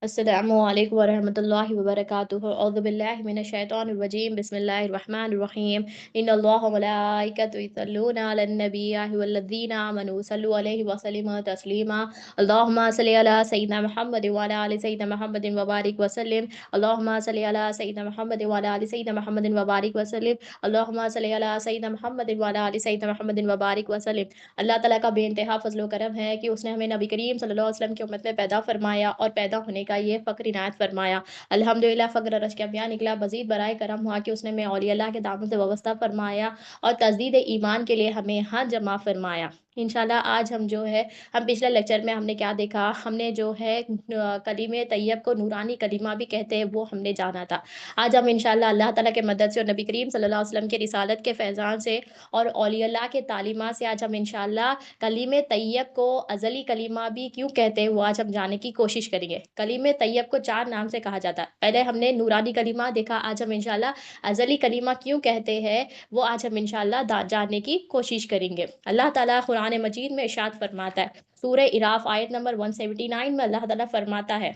السلام علیکم ورحمۃ اللہ وبرکاتہ اعوذ باللہ من الشیطان الرجیم بسم اللہ الرحمن الرحیم ان اللہ وملائکۃ یصلون علی النبی یا ایھا الذین آمنوا صلوا علیہ وسلموا تسلیما اللهم صل علی سیدنا محمد وعلی آل سیدنا محمد وبارک وسلم اللهم صل علی سیدنا محمد وعلی آل سیدنا محمد وبارک وسلم اللهم صل علی سیدنا محمد وعلی آل سیدنا محمد وبارک وسلم۔ اللہ تعالیٰ کا بے انتہا فضل و کرم ہے کہ اس نے ہمیں نبی کریم صلی اللہ علیہ وسلم کی امت میں پیدا فرمایا اور پیدا ہونے کا یہ فخر عنایت فرمایا۔ الحمدللہ، فخر عرش کا بیان نکلا، مزید برائے کرم ہوا کہ اس نے ہمیں اولیاء اللہ کے دامن سے وابستہ فرمایا اور تجدید ایمان کے لیے ہمیں ہاں جمع فرمایا۔ انشاءاللہ آج ہم پچھلے لیکچر میں ہم نے کیا دیکھا، ہم نے جو ہے کلمہ طیب کو نورانی کلمہ بھی کہتے ہیں، وہ ہم نے جانا تھا۔ آج ہم انشاءاللہ اللہ تعالیٰ کے مدد سے اور نبی کریم صلی اللہ علیہ وسلم کے رسالت کے فیضان سے اور اولیاء اللہ کے تعلیمات سے آج ہم انشاءاللہ کلمہ طیب کو ازلی کلمہ بھی کیوں کہتے ہیں وہ آج ہم جاننے کی کوشش کریں گے۔ کلمہ طیب کو 4 نام سے کہا جاتا ہے۔ پہلے ہم نے نورانی کلمہ دیکھا، آج ہم انشاءاللہ ازلی کلمہ کیوں کہتے ہیں وہ آج ہم انشاءاللہ جاننے کی کوشش کریں گے۔ اللہ تعالیٰ قرآن مجید میں ارشاد فرماتا ہے، سورہ اعراف آیت نمبر 179 میں اللہ تعالیٰ فرماتا ہے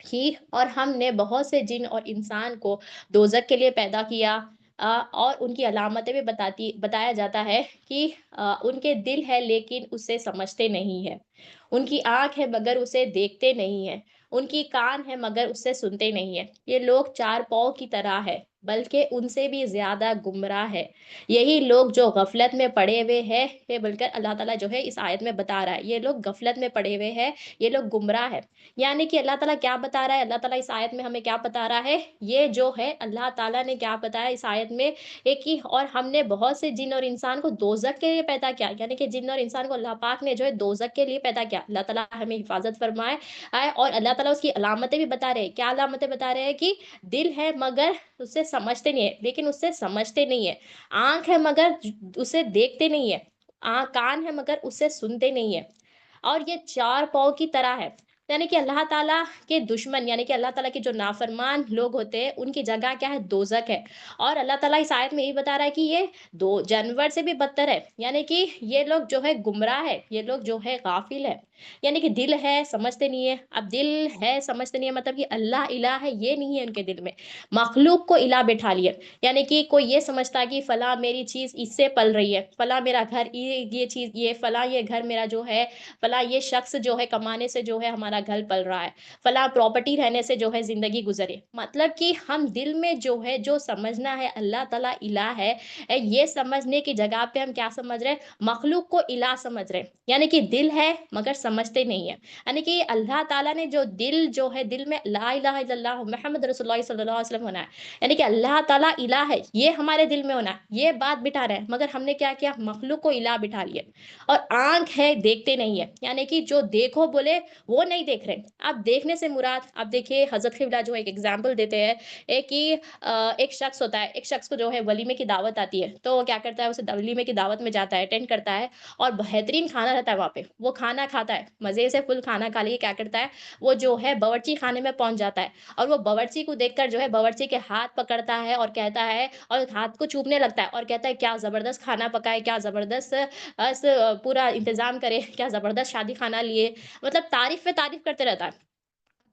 کہ اور ہم نے بہت سے جن اور انسان کو دوزخ کے لیے پیدا کیا، اور ان کی علامتیں بھی بتایا جاتا ہے کہ ان کے دل ہے لیکن اسے سمجھتے نہیں ہے، ان کی آنکھ ہے مگر اسے دیکھتے نہیں ہے، ان کی کان ہے مگر اسے سنتے نہیں ہے، یہ لوگ 4 پاؤں کی طرح ہے بلکہ ان سے بھی زیادہ گمراہ ہے، یہی لوگ جو غفلت میں پڑے ہوئے ہیں، یہ بلکہ اللہ تعالیٰ جو ہے اس آیت میں بتا رہا ہے یہ لوگ غفلت میں پڑے ہوئے ہیں، یہ لوگ گمراہ ہے۔ یعنی کہ اللہ تعالیٰ کیا بتا رہا ہے، اللہ تعالیٰ اس آیت میں ہمیں کیا بتا رہا ہے، یہ جو ہے اللہ تعالیٰ نے کیا بتایا اس آیت میں، ایک ہی اور ہم نے بہت سے جن اور انسان کو دوزخ کے لیے پیدا کیا، یعنی کہ جن اور انسان کو اللہ پاک نے جو ہے دوزخ کے لیے پیدا کیا۔ اللہ تعالیٰ ہمیں حفاظت فرمائے اور اللہ تعالیٰ اس کی علامتیں بھی بتا رہے ہیں۔ کیا علامتیں بتا رہے ہیں؟ کہ دل ہے مگر اسے سمجھتے نہیں ہے، لیکن اس سے سمجھتے نہیں ہے، آنکھ ہے مگر اسے دیکھتے نہیں ہے، کان ہے مگر اسے سنتے نہیں ہے، اور یہ 4 پاؤں کی طرح ہے۔ یعنی کہ اللہ تعالیٰ کے دشمن، یعنی کہ اللہ تعالیٰ کے جو نافرمان لوگ ہوتے ہیں ان کی جگہ کیا ہے، دوزخ ہے۔ اور اللہ تعالیٰ اس آیت میں یہ بتا رہا ہے کہ یہ دو جانور سے بھی بدتر ہے، یعنی کہ یہ لوگ جو ہے گمراہ ہے، یہ لوگ جو ہے غافل ہے۔ یعنی کہ دل ہے سمجھتے نہیں ہے، اب دل ہے سمجھتے نہیں ہے مطلب کہ اللہ الہ ہے یہ نہیں ہے ان کے دل میں، مخلوق کو الہ بٹھا لیے۔ یعنی کہ کوئی یہ سمجھتا ہے کہ فلاں میری چیز اس سے پل رہی ہے، فلاں میرا گھر یہ چیز یہ فلاں یہ گھر میرا جو ہے، فلاں یہ شخص جو ہے کمانے سے جو ہے ہمارا گھر پل رہا ہے، فلاں پراپرٹی رہنے سے جو ہے زندگی گزرے۔ مطلب کہ ہم دل میں جو ہے جو سمجھنا ہے اللہ تعالیٰ الہ ہے، یہ سمجھنے کی جگہ پہ ہم کیا سمجھ رہے ہیں، مخلوق کو الہ سمجھ رہے ہیں۔ یعنی کہ دل ہے مگر سمجھتے نہیں ہے، یعنی کہ اللہ تعالیٰ نے جو ہے دل میں لا الہ الا اللہ محمد رسول اللہ صلی اللہ علیہ وسلم ہونا ہے، یعنی کہ اللہ تعالیٰ الہ ہے یہ ہمارے دل میں ہونا ہے، یہ بات بٹھا رہے ہیں، مگر ہم نے کیا کیا، مخلوق کو الہ بٹھا لیے۔ اور آنکھ ہے دیکھتے نہیں ہے، یعنی کہ جو دیکھو بولے وہ نہیں دیکھ رہے۔ اب دیکھنے سے مراد، اب دیکھیے حضرت قبلہ جو ایک ایگزامپل دیتے ہیں، ایک شخص ہوتا ہے، ایک شخص کو جو ہے ولیمے کی دعوت آتی ہے تو وہ کیا کرتا ہے، اسے ولیمے کی دعوت میں جاتا ہے، اٹینڈ کرتا ہے، اور بہترین کھانا رہتا ہے وہاں پہ، وہ کھانا کھاتا ہے، مزے سے فل کھانا کھا لیے، کیا کرتا ہے وہ جو ہے باورچی خانے میں پہنچ جاتا ہے، اور وہ باورچی کو دیکھ کر جو ہے باورچی کے ہاتھ پکڑتا ہے اور کہتا ہے، اور ہاتھ کو چومنے لگتا ہے اور کہتا ہے کیا زبردست کھانا پکائے، کیا زبردست پورا انتظام کرے، کیا زبردست شادی خانہ لیے، مطلب تعریف پہ تعریف کرتے رہتا ہے۔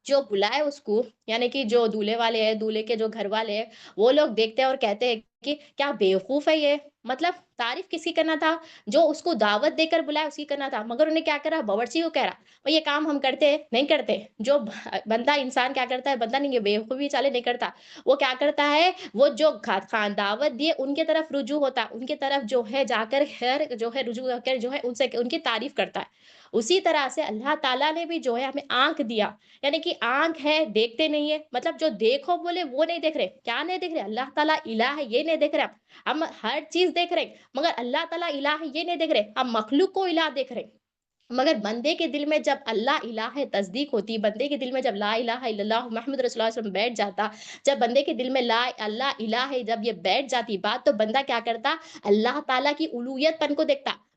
جو بلائے اس کو، یعنی کہ جو دولہے والے ہیں، دولہے کے جو گھر والے ہیں، وہ لوگ دیکھتے ہیں اور کہتے ہیں کہ کیا بیوقوف ہے یہ، مطلب تعریف کس کی کرنا تھا، جو اس کو دعوت دے کر بلائے اسی کرنا تھا، مگر انہیں کیا کرا، باورچی کو کہہ رہا بھائی یہ کام ہم کرتے ہیں نہیں کرتے۔ جو بندہ انسان کیا کرتا ہے، بندہ نہیں، یہ بیوقوفی چالے نہیں کرتا، وہ کیا کرتا ہے، وہ جو خان دعوت دیے ان کے طرف رجوع ہوتا ہے، ان کے طرف جو ہے جا کر خیر جو ہے رجوع ہو کر جو ہے ان سے ان کی تعریف کرتا ہے۔ اسی طرح سے اللہ تعالیٰ نے بھی جو ہے ہمیں آنکھ دیا، یعنی کہ آنکھ ہے دیکھتے نہیں ہے، مطلب جو دیکھو بولے وہ نہیں دیکھ رہے، کیا نہیں دیکھ رہے، اللہ تعالیٰ الہ ہے یہ نہیں دیکھ رہے، ہم ہر چیز دیکھ رہے مگر اللہ تعالیٰ الہ ہے یہ نہیں دیکھ رہے، ہم مخلوق کو الہ دیکھ رہے۔ مگر بندے کے دل میں جب اللہ الہ ہے تصدیق ہوتی، بندے کے دل میں جب لا الہ الا اللہ محمد رسول اللہ صلی اللہ علیہ وسلم بیٹھ جاتا، جب بندے کے دل میں لا اللہ الہ ہے جب یہ بیٹھ جاتی بات، تو بندہ کیا کرتا، اللہ تعالیٰ کی الوہیت پن کو دیکھتا،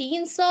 300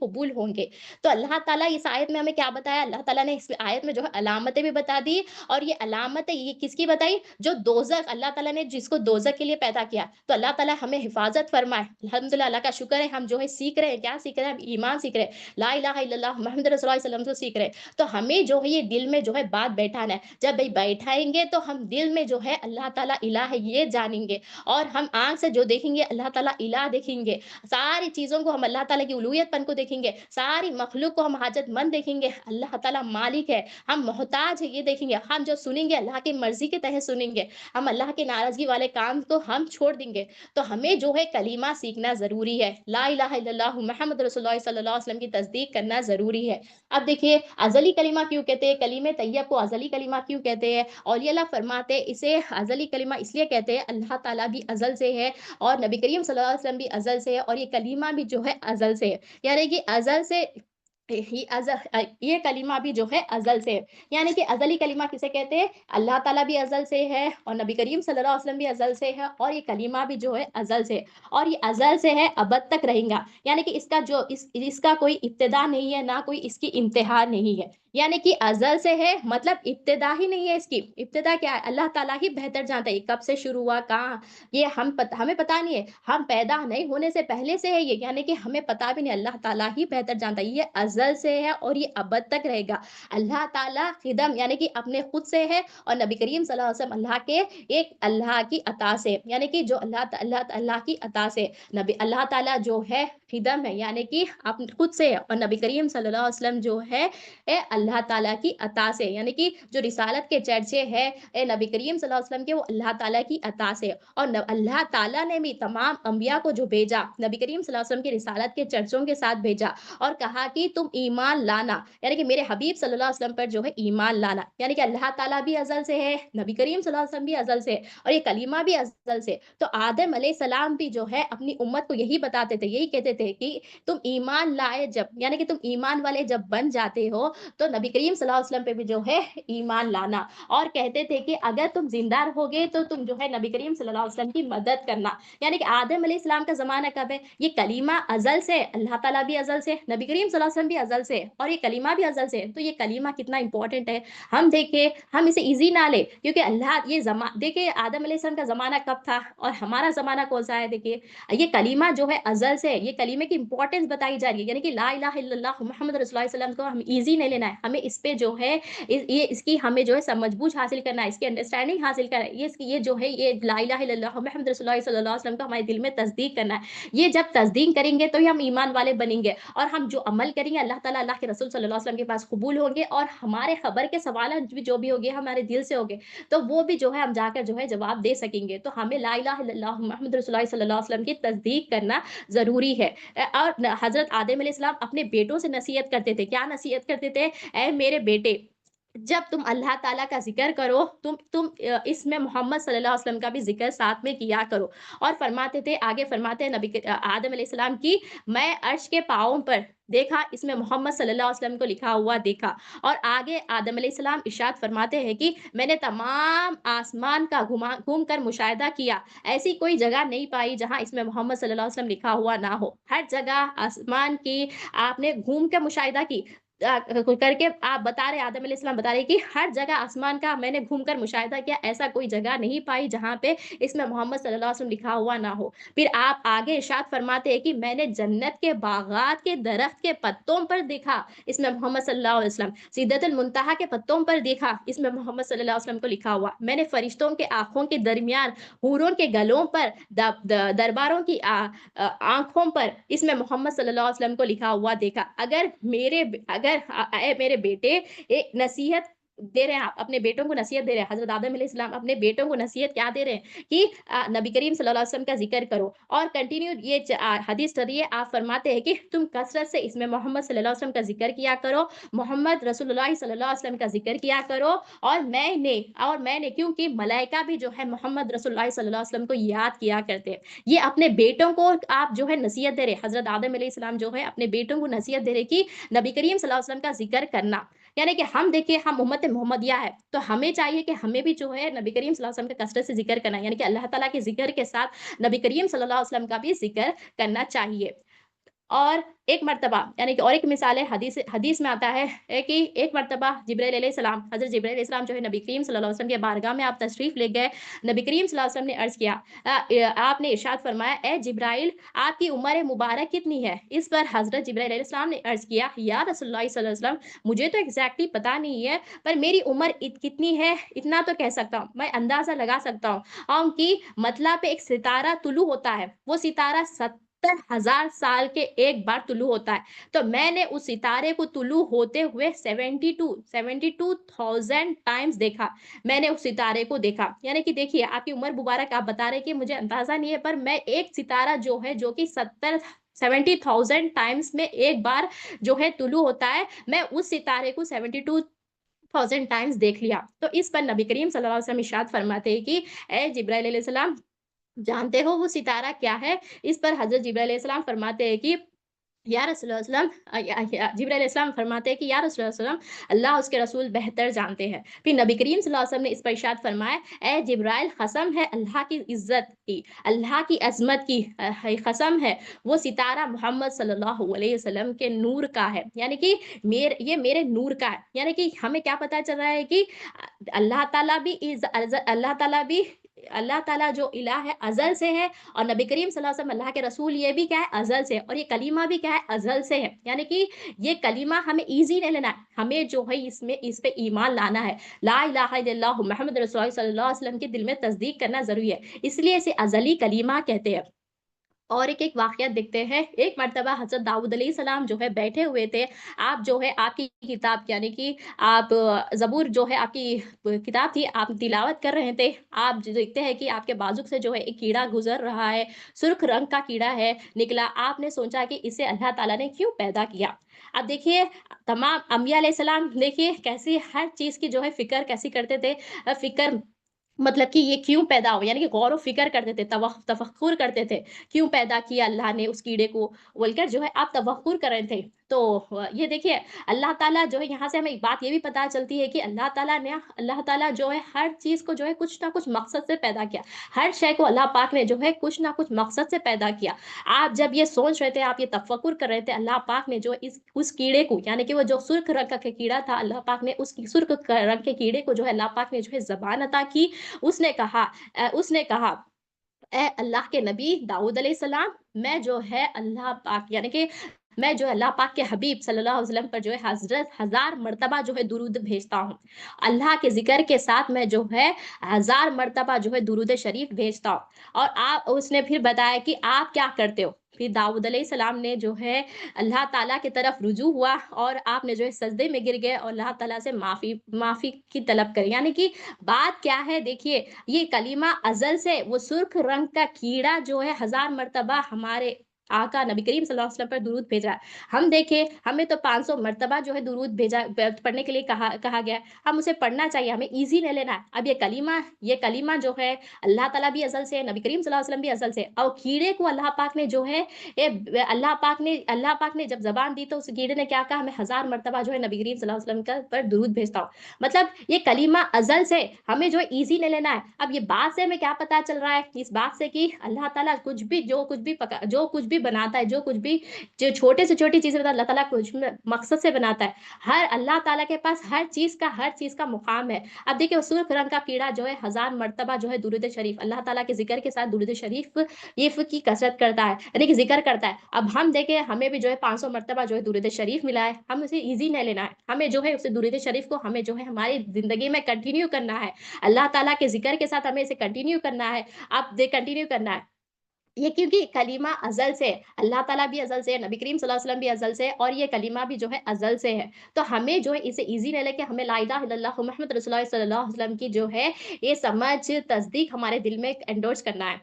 قبول ہوں گے. تو اللہ تعالیٰ اس آیت میں ہمیں کیا بتایا؟ اللہ تعالیٰ نے اس آیت میں جو ہے علامتیں بھی بتا دی. اور یہ علامتیں یہ کس کی بتائی؟ جو دوزخ، اللہ تعالیٰ نے جس کو دوزخ کے لیے پیدا کیا. تو اللہ تعالیٰ ہمیں حفاظت فرمائے. الحمدللہ، اللہ کا شکر ہے ہم جو ہے سیکھ رہے ہیں. کیا سیکھ رہے ہیں؟ ہم ایمان سیکھ رہے ہیں، لا الہ الا اللہ محمد رسول اللہ صلی اللہ علیہ وسلم کو سیکھ رہے ہیں. تو ہمیں جو ہے یہ دل میں جو ہے بات بیٹھانا ہے. جب بھائی بیٹھائیں گے تو ہم دل میں جو ہے اللہ تعالیٰ الہ ہے یہ جانیں گے. اور ہم آنکھ سے جو دیکھیں گے اللہ تعالیٰ الہ دیکھیں گے. ساری چیزوں کو ہم اللہ تعالیٰ کی الوہیت پن کو دیکھیں گے. ساری مخلوق کو ہم حاجت مند دیکھیں گے. اللہ تعالیٰ مالک ہے، ہم محتاج ہے یہ دیکھیں گے. ہم جو سنیں گے اللہ کی مرضی کے تحت سنیں گے. ہم اللہ کے ناراضگی والے کام کو ہم چھوڑ دیں گے. تو ہمیں جو ہے کلمہ سیکھنا ضروری ہے. لا الہ الا اللہ محمد رسول اللہ صلی اللہ علیہ وسلم کی تصدیق کرنا ضروری ہے. اب دیکھیے ازلی کلمہ کیوں کہتے ہیں؟ کلمہ طیب کو ازلی کلمہ کیوں کہتے ہیں؟ اولیاء اللہ فرماتے ہیں اسے ازلی کلمہ اس لیے کہتے ہیں، اللہ تعالیٰ بھی ازل سے ہے اور نبی کریم صلی اللہ علیہ وسلم بھی ازل سے ہے اور یہ کلمہ بھی جو ہے ازل سے ہے. یعنی کہ ازل سے یہ کلمہ بھی جو ہے ازل سے ہے. یعنی کہ ازلی کلمہ کسے کہتے ہیں؟ اللہ تعالیٰ بھی ازل سے ہے اور نبی کریم صلی اللہ علیہ وسلم بھی ازل سے ہے اور یہ کلمہ بھی جو ہے ازل سے ہے اور یہ ازل سے ہے ابد تک رہیں گا. یعنی کہ اس کا جو اس کا کوئی ابتدا نہیں ہے، نہ کوئی اس کی انتہا نہیں ہے. یعنی کہ ازل سے ہے مطلب ابتدا ہی نہیں ہے. اس کی ابتدا کیا ہے اللہ تعالیٰ ہی بہتر جانتا ہے. کب سے شروع ہوا، کہاں، یہ ہمیں پتا نہیں ہے. ہم پیدا نہیں ہونے سے پہلے سے ہے یہ، یعنی کہ ہمیں پتا بھی نہیں. اللہ تعالیٰ ہی بہتر جانتا ہے. یہ ازل سے ہے اور یہ ابد تک رہے گا. اللہ تعالیٰ خدم یعنی کہ اپنے خود سے ہے اور نبی کریم صلی اللہ علیہ وسلم اللہ کے ایک اللہ کی عطا سے، یعنی کہ جو اللہ کی عطا سے نبی اللہ تعالیٰ جو ہے خدم ہے، یعنی کہ اپنے خود سے ہے اور نبی کریم صلی اللہ علیہ وسلم جو ہے اللہ تعالیٰ کی عطا سے، یعنی کہ جو رسالت کے چرچے ہے نبی کریم صلی اللہ علیہ وسلم کے وہ اللہ تعالیٰ کی عطا سے. اور اللہ تعالیٰ نے بھی تمام انبیاء کو جو بھیجا نبی کریم صلی اللہ علیہ وسلم کی رسالت کے چرچوں کے ساتھ بھیجا اور کہا کہ تم ایمان لانا، یعنی کہ میرے حبیب صلی اللہ علیہ وسلم پر جو ہے ایمان لانا. یعنی کہ اللہ تعالیٰ بھی ازل سے ہے، نبی کریم صلی اللہ علیہ وسلم بھی ازل سے اور یہ کلمہ بھی ازل سے. تو آدم علیہ السلام بھی جو ہے اپنی امت کو یہی بتاتے تھے، یہی کہتے تھے کہ تم ایمان لائے جب، یعنی کہ تم ایمان والے جب بن جاتے ہو تو نبی کریم صلی اللہ علیہ وسلم پہ بھی جو ہے ایمان لانا. اور کہتے تھے کہ اگر تم زندہ رہو گے تو تم جو ہے نبی کریم صلی اللہ علیہ وسلم کی مدد کرنا. یعنی کہ آدم علیہ السلام کا زمانہ کب ہے؟ یہ کلمہ ازل سے، اللہ تعالیٰ بھی ازل سے، نبی کریم صلی اللہ علیہ وسلم بھی ازل سے اور یہ کلمہ بھی ازل سے. تو یہ کلمہ کتنا امپورٹنٹ ہے ہم دیکھیں، ہم اسے ایزی نہ لیں کیونکہ اللہ یہ دیکھیں آدم علیہ السلام کا زمانہ کب تھا اور ہمارا زمانہ کون سا ہے. دیکھیے یہ کلمہ جو ہے ازل سے، یہ کلمے کی امپورٹنس بتائی جا رہی ہے. یعنی کہ لا الہ الا اللہ محمد رسول اللہ صلی اللہ علیہ وسلم کو ہم ایزی نہیں لینا ہے. ہمیں اس پہ جو ہے اس کی ہمیں جو ہے سمجھ بوجھ حاصل کرنا ہے، اس کی انڈرسٹینڈنگ حاصل کرنا ہے. یہ جو ہے یہ لا الہ الا اللہ محمد رسول اللہ صلی اللہ علیہ وسلم کو ہمارے دل میں تصدیق کرنا ہے. یہ جب تصدیق کریں گے تو ہی ہم ایمان والے بنیں گے اور ہم جو عمل کریں گے اللہ تعالیٰ اللہ کے رسول صلی اللہ علیہ وسلم کے پاس قبول ہوں گے اور ہمارے خبر کے سوالات بھی جو بھی ہوگے ہمارے دل سے ہوگے تو وہ بھی جو ہے ہم جا کر جو ہے جواب دے سکیں گے. تو ہمیں لا الہ الا اللہ محمد رسول اللہ صلی اللہ علیہ وسلم کی تصدیق کرنا ضروری ہے. اور حضرت آدم علیہ السلام اپنے بیٹوں سے نصیحت کرتے تھے. کیا نصیحت کرتے تھے؟ اے میرے بیٹے، جب تم اللہ تعالیٰ کا ذکر کرو تم اس میں محمد صلی اللہ علیہ وسلم کا بھی ذکر ساتھ میں کیا کرو. اور فرماتے تھے، آگے فرماتے ہیں نبی آدم علیہ السلام کی میں عرش کے پاؤں پر دیکھا، اس میں محمد صلی اللہ علیہ وسلم کو لکھا ہوا دیکھا. اور آگے آدم علیہ السلام ارشاد فرماتے ہیں کہ میں نے تمام آسمان کا گھوم کر مشاہدہ کیا، ایسی کوئی جگہ نہیں پائی جہاں اس میں محمد صلی اللہ علیہ وسلم لکھا ہوا نہ ہو. ہر جگہ آسمان کی آپ نے گھوم کے مشاہدہ کی کر کے آپ بتا رہے آدم علیہ السلام بتا رہے کہ ہر جگہ آسمان کا میں نے گھوم کر مشاہدہ کیا، ایسا کوئی جگہ نہیں پائی جہاں پہ اس میں محمد صلی اللہ علیہ وسلم لکھا ہوا نہ ہو. پھر آپ آگے ارشاد فرماتے ہیں کہ میں نے جنت کے باغات کے درخت کے پتوں پر دیکھا، اس میں محمد صلی اللہ علیہ وسلم سدرۃ المنتہا کے پتوں پر دیکھا، اس میں محمد صلی اللہ علیہ وسلم کو لکھا ہوا. میں نے فرشتوں کے آنکھوں کے درمیان حوروں کے گلوں پر درباروں کی آنکھوں پر اس میں محمد صلی اللہ علیہ وسلم کو لکھا ہوا دیکھا. اگر میرے بیٹے ایک نصیحت دے رہے ہیں، آپ اپنے بیٹوں کو نصیحت دے رہے ہیں، حضرت آدم علیہ السلام اپنے بیٹوں کو نصیحت کیا دے رہے ہیں کہ نبی کریم صلی اللہ علیہ وسلم کا ذکر کرو. اور کنٹینیو یہ حدیث چل رہی ہے، آپ فرماتے ہیں کہ تم کثرت سے اس میں محمد صلی اللہ علیہ وسلم کا ذکر کیا کرو، محمد رسول اللہ صلی اللہ علیہ وسلم کا ذکر کیا کرو. اور میں نے کیونکہ ملائکہ بھی جو ہے محمد رسول اللہ صلی اللہ علیہ وسلم کو یاد کیا کرتے ہیں. یہ اپنے بیٹوں کو آپ جو ہے نصیحت دے رہے، حضرت آدم علیہ السلام جو ہے اپنے بیٹوں کو نصیحت دے رہے کہ نبی کریم صلی اللہ علیہ وسلم کا ذکر کرنا. یعنی کہ ہم دیکھیے ہم امت محمدیہ ہے، تو ہمیں چاہیے کہ ہمیں بھی جو ہے نبی کریم صلی اللہ علیہ وسلم کا کثرت سے ذکر کرنا ہے، یعنی کہ اللہ تعالیٰ کے ذکر کے ساتھ نبی کریم صلی اللہ علیہ وسلم کا بھی ذکر کرنا چاہیے۔ اور ایک مرتبہ یعنی کہ اور ایک مثال ہے، حدیث میں آتا ہے کہ ایک مرتبہ جبرائیل علیہ السلام، حضرت جبرائیل علیہ السلام جو ہے نبی کریم صلی اللہ علیہ وسلم کے بارگاہ میں آپ تشریف لے گئے۔ نبی کریم صلی اللہ علیہ وسلم نے عرض کیا، آپ نے ارشاد فرمایا، اے جبرائیل آپ کی عمر مبارک کتنی ہے؟ اس پر حضرت جبرائیل علیہ السلام نے عرض کیا، یا رسول اللہ صلی اللہ علیہ وسلم مجھے تو ایگزیکٹلی پتا نہیں ہے، پر میری عمر کتنی ہے اتنا تو کہہ سکتا ہوں، میں اندازہ لگا سکتا ہوں، اور کہ مطلب پہ ایک ستارہ طلوع ہوتا ہے، وہ ستارہ 70,000 سال کے ایک بار طلوع ہوتا ہے، تو میں نے اس ستارے کو طلوع ہوتے ہوئے 72,000 ٹائمز دیکھا، میں نے اس ستارے کو دیکھا۔ یعنی کہ دیکھیے آپ کی عمر مبارک آپ بتا رہے کہ مجھے اندازہ نہیں ہے، پر میں ایک ستارہ جو ہے جو کہ 70,000 ٹائمز میں ایک بار جو ہے طلوع ہوتا ہے، میں اس ستارے کو 72,000 ٹائمز دیکھ لیا۔ تو اس پر نبی کریم صلی اللہ علیہ وسلم ارشاد فرماتے ہیں کہ اے جبرائیل علیہ السلام جانتے ہو وہ ستارہ کیا ہے؟ اس پر حضرت جبرائیل علیہ السلام فرماتے ہیں کہ یا رسول اللہ علیہ وسلم، جبرائیل علیہ السلام فرماتے ہیں کہ یا رسول اللہ علیہ وسلم اللہ اس کے رسول بہتر جانتے ہیں۔ پھر نبی کریم صلی اللہ علیہ وسلم نے اس پر ارشاد فرمایا، اے جبرائیل قسم ہے اللہ کی عزت کی، اللہ کی عظمت کی قسم ہے، وہ ستارہ محمد صلی اللہ علیہ وسلم کے نور کا ہے، یعنی کہ یہ میرے نور کا ہے۔ یعنی کہ ہمیں کیا پتہ چل رہا ہے کہ اللہ تعالیٰ بھی اللہ تعالیٰ جو الہ ہے ازل سے ہے، اور نبی کریم صلی اللہ علیہ وسلم اللہ کے رسول یہ بھی کیا ہے ازل سے، اور یہ کلمہ بھی کیا ہے ازل سے ہے۔ یعنی کہ یہ کلمہ ہمیں ایزی نہیں لینا ہے، ہمیں جو ہے اس پہ ایمان لانا ہے، لا الہ الا اللہ محمد رسول اللہ صلی اللہ علیہ وسلم کی دل میں تصدیق کرنا ضروری ہے، اس لیے اسے ازلی کلمہ کہتے ہیں۔ اور ایک واقعہ دیکھتے ہیں، ایک مرتبہ حضرت داؤد علیہ السلام جو ہے بیٹھے ہوئے تھے، آپ جو ہے آپ کی کتاب یعنی کہ آپ زبور جو ہے آپ کی کتاب تھی، آپ تلاوت کر رہے تھے، آپ جو دیکھتے ہیں کہ آپ کے بازو سے جو ہے ایک کیڑا گزر رہا ہے، سرخ رنگ کا کیڑا ہے نکلا، آپ نے سوچا کہ اسے اللہ تعالیٰ نے کیوں پیدا کیا؟ اب دیکھیے تمام انبیاء علیہ السلام دیکھیے کیسی ہر چیز کی جو ہے فکر کیسی کرتے تھے، فکر مطلب کہ یہ کیوں پیدا ہو، یعنی کہ غور و فکر کرتے تھے، تفکر کرتے تھے، کیوں پیدا کیا اللہ نے اس کیڑے کو بول کر جو ہے آپ تفکر کر رہے تھے۔ تو یہ دیکھیے اللہ تعالیٰ جو ہے یہاں سے ہمیں ایک بات یہ بھی پتا چلتی ہے کہ اللہ تعالیٰ جو ہے ہر چیز کو جو ہے کچھ نہ کچھ مقصد سے پیدا کیا، ہر شے کو اللہ پاک نے جو ہے کچھ نہ کچھ مقصد سے پیدا کیا۔ آپ جب یہ سوچ رہے تھے، آپ یہ تفکر کر رہے تھے، اللہ پاک نے جو اس کیڑے کو یعنی کہ وہ جو سرخ رنگ کا کیڑا تھا، اللہ پاک نے اس سرخ رنگ کے کیڑے کو جو ہے اللہ پاک نے جو ہے زبان عطا کی، اس نے کہا اے اللہ کے نبی داؤد علیہ السلام، میں جو ہے اللہ پاک یعنی کہ میں جو ہے اللہ پاک کے حبیب صلی اللہ علیہ وسلم پر جو ہے حضرت 1000 مرتبہ جو ہے درود بھیجتا ہوں، اللہ کے ذکر کے ساتھ میں جو ہے 1000 مرتبہ جو ہے درود شریف بھیجتا ہوں۔ اور اس نے پھر بتایا کہ آپ کیا کرتے ہو؟ پھر داؤد علیہ السلام نے جو ہے اللہ تعالیٰ کی طرف رجوع ہوا، اور آپ نے جو ہے سجدے میں گر گئے اور اللہ تعالیٰ سے معافی کی طلب کری۔ یعنی کہ بات کیا ہے دیکھیے، یہ کلمہ ازل سے وہ سرخ رنگ کا کیڑا جو ہے 1000 مرتبہ ہمارے آقا نبی کریم صلی اللہ علیہ وسلم پر درود بھیجا ہے۔ ہم دیکھیں ہمیں تو 500 مرتبہ جو ہے درود پڑھنے کے لیے کہا گیا ہے، ہم اسے پڑھنا چاہیے، ہمیں ایزی نہیں لینا ہے۔ اب یہ کلمہ جو ہے اللہ تعالیٰ بھی ازل سے ہے، نبی کریم صلی اللہ علیہ وسلم بھی ازل سے ہے، اور کیڑے کو اللہ پاک نے جو ہے اللہ پاک نے جب زبان دی تو اس کیڑے نے کیا کہا، میں 1000 مرتبہ جو ہے نبی کریم صلی اللہ علیہ وسلم پر درود بھیجتا ہوں۔ مطلب یہ کلمہ ازل سے ہمیں جو ایزی نہیں لینا ہے۔ اب یہ بات سے ہمیں کیا پتا چل رہا ہے، اس بات سے کہ اللہ تعالیٰ جو کچھ بھی بناتا ہے، جو چھوٹے سے چھوٹی چیزیں اللہ تعالیٰ کچھ مقصد سے بناتا ہے، اللہ تعالیٰ کے پاس ہر چیز کا مقام ہے۔ اب دیکھیں سرخ رنگ کا کیڑا جو ہے 1000 مرتبہ جو ہے درود شریف اللہ تعالیٰ کے ذکر کے ساتھ درود شریف یہ کی کثرت کرتا ہے، یعنی کہ ذکر کرتا ہے۔ اب ہم دیکھیں ہمیں بھی جو ہے 500 مرتبہ جو ہے درود شریف ملا ہے، ہم اسے ایزی نہیں لینا ہے، ہمیں جو ہے اسے درود شریف کو ہمیں جو ہے ہماری زندگی میں کنٹینیو کرنا ہے، اللہ تعالیٰ کے ذکر کے ساتھ ہمیں اسے کنٹینیو کرنا ہے۔ کنٹینیو کرنا ہے یہ، کیونکہ کلمہ ازل سے، اللہ تعالیٰ بھی ازل سے ہے، نبی کریم صلی اللہ علیہ وسلم بھی ازل سے ہے، اور یہ کلمہ بھی جو ہے ازل سے ہے۔ تو ہمیں جو ہے اسے ایزی نہیں لے کے ہمیں لا الہ الا اللہ محمد رسول اللہ صلی اللہ علیہ وسلم کی جو ہے یہ سمجھ تصدیق ہمارے دل میں انڈورس کرنا ہے۔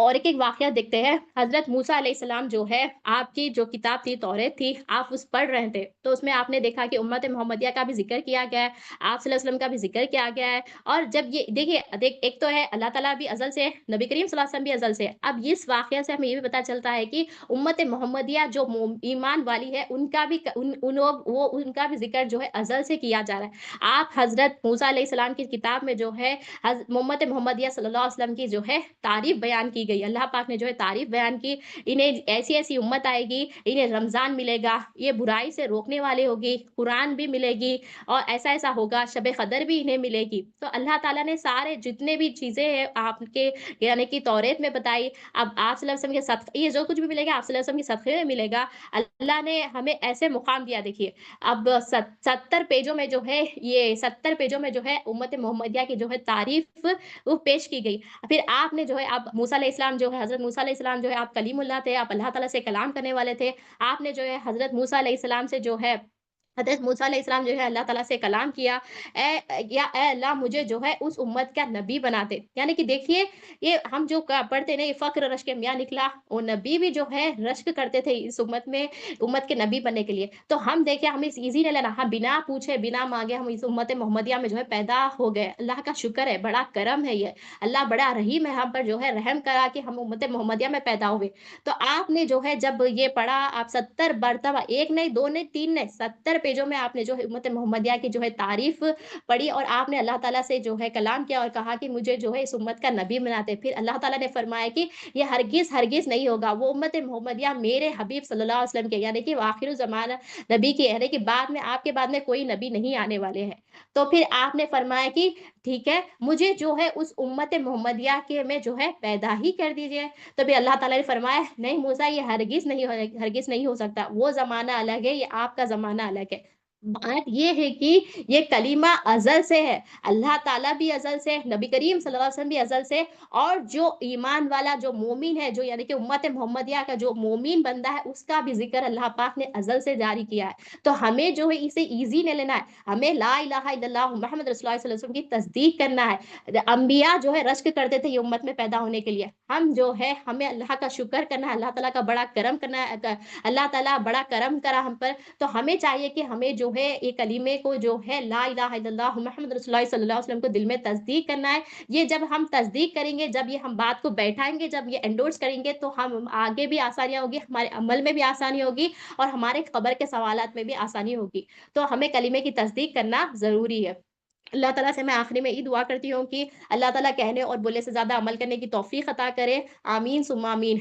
اور ایک واقعہ دیکھتے ہیں، حضرت موسیٰ علیہ السلام جو ہے، آپ کی جو کتاب تھی توریت تھی، آپ اس پڑھ رہے تھے، تو اس میں آپ نے دیکھا کہ امت محمدیہ کا بھی ذکر کیا گیا ہے، آپ صلی اللہ علیہ وسلم کا بھی ذکر کیا گیا ہے، اور جب یہ دیکھیے ایک تو ہے اللہ تعالیٰ بھی ازل سے ہے، نبی کریم صلی اللہ علیہ وسلم بھی ازل سے ہے۔ اب اس واقعہ سے ہمیں یہ بھی پتہ چلتا ہے کہ امت محمدیہ جو ایمان والی ہے، ان کا بھی ان کا بھی ذکر جو ہے ازل سے کیا جا رہا ہے۔ آپ حضرت موسیٰ علیہ السلام کی کتاب میں جو ہے امت محمدیہ صلی اللہ علیہ وسلم کی جو ہے تعریف بیان کی گئی، اللہ پاک نے جو ہے تعریف بیان کی، انہیں ایسی ایسی امت آئے گی، انہیں رمضان ملے گا، یہ برائی سے روکنے والے ہوگی، قرآن بھی ملے گی، اور ایسا ایسا ہوگا، شب قدر بھی انہیں ملے گی۔ تو اللہ تعالیٰ نے سارے جتنے بھی چیزیں ہیں آپ کے یعنی کہ توریت میں بتائی، اب آپ صلی اللہ علیہ وسلم کے صدقے، یہ جو کچھ بھی ملے گا آپ صلی اللہ علیہ وسلم کے صدقے میں ملے گا۔ اللہ نے ہمیں ایسے مقام دیا، دیکھیے اب 70 پیجوں میں جو ہے، یہ 70 پیجوں میں جو ہے امت محمدیہ کی جو ہے تعریف وہ پیش کی گئی۔ پھر آپ نے جو ہے آپ موسیٰ علیہ السلام جو ہے، حضرت موسیٰ علیہ السلام جو ہے آپ کلیم اللہ تھے، آپ اللہ تعالیٰ سے کلام کرنے والے تھے، آپ نے جو ہے حضرت موسیٰ علیہ السلام سے جو ہے حضرت موسیٰ علیہ السلام جو ہے اللہ تعالیٰ سے کلام کیا، اے اللہ مجھے جو ہے اس امت کا نبی بنا دے۔ یعنی کہ دیکھیے یہ ہم جو پڑھتے ہیں یہ فخر رشک میاں نکلا، وہ نبی بھی جو ہے رشک کرتے تھے اس امت میں، امت کے نبی بننے کے لیے۔ تو ہم دیکھیں ہمیں اس ایزی نہیں لینا، ہم بنا پوچھے بنا مانگے ہم اس امت محمدیہ میں جو ہے پیدا ہو گئے، اللہ کا شکر ہے، بڑا کرم ہے یہ، اللہ بڑا رحیم ہے، ہم پر جو ہے رحم کرا کہ ہم امت محمدیہ میں پیدا ہوئے۔ تو آپ نے جو ہے جب یہ پڑھا، آپ 70 مرتبہ، ایک نہیں دو نہیں تین نہیں 70 پیجوں میں آپ نے جو ہے امت محمدیہ کی جو ہے تعریف پڑھی، اور آپ نے اللہ تعالیٰ سے جو ہے کلام کیا اور کہا کہ مجھے جو ہے اس امت کا نبی بناتے۔ پھر اللہ تعالیٰ نے فرمایا کہ یہ ہرگز ہرگز نہیں ہوگا، وہ امت محمدیہ میرے حبیب صلی اللہ علیہ وسلم کے یعنی کہ آخر الزمانہ نبی کی یعنی کہ بعد میں آپ کے بعد میں کوئی نبی نہیں آنے والے ہیں۔ تو پھر آپ نے فرمایا کہ ٹھیک ہے، مجھے جو ہے اس امت محمدیہ کے میں جو ہے پیدا ہی کر دیجئے۔ تو بھی اللہ تعالیٰ نے فرمایا نہیں موسیٰ یہ ہرگز نہیں ہو سکتا، وہ زمانہ الگ ہے، یہ آپ کا زمانہ الگ ہے۔ بات یہ ہے کہ یہ کلمہ ازل سے ہے، اللہ تعالیٰ بھی ازل سے، نبی کریم صلی اللہ علیہ وسلم بھی ازل سے، اور جو ایمان والا جو مومن ہے، جو یعنی کہ امت محمدیہ کا جو مومن بندہ ہے، اس کا بھی ذکر اللہ پاک نے ازل سے جاری کیا ہے۔ تو ہمیں جو ہے اسے ایزی نہیں لینا ہے، ہمیں لا الہ الا اللہ محمد رسول اللہ صلی اللہ علیہ وسلم کی تصدیق کرنا ہے۔ انبیاء جو ہے رشک کرتے تھے یہ امت میں پیدا ہونے کے لیے، ہم جو ہے ہمیں اللہ کا شکر کرنا ہے، اللہ تعالیٰ کا بڑا کرم کرنا ہے، اللہ تعالیٰ بڑا کرم کرا ہم پر۔ تو ہمیں چاہیے کہ ہمیں جو ہے یہ کلمے کو جو ہے لا الہ الا اللہ محمد رسول اللہ صلی اللہ علیہ وسلم کو دل میں تصدیق کرنا ہے۔ یہ جب ہم تصدیق کریں گے، جب یہ ہم بات کو بیٹھائیں گے، جب یہ انڈورس کریں گے، تو ہم آگے بھی آسانیاں ہوگی، ہمارے عمل میں بھی آسانی ہوگی، اور ہمارے قبر کے سوالات میں بھی آسانی ہوگی۔ تو ہمیں کلمے کی تصدیق کرنا ضروری ہے۔ اللہ تعالیٰ سے میں آخری میں یہ دعا کرتی ہوں کہ اللہ تعالیٰ کہنے اور بولنے سے زیادہ عمل کرنے کی توفیق عطا کرے، آمین ثم آمین۔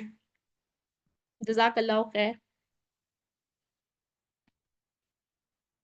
جزاک اللہ خیر۔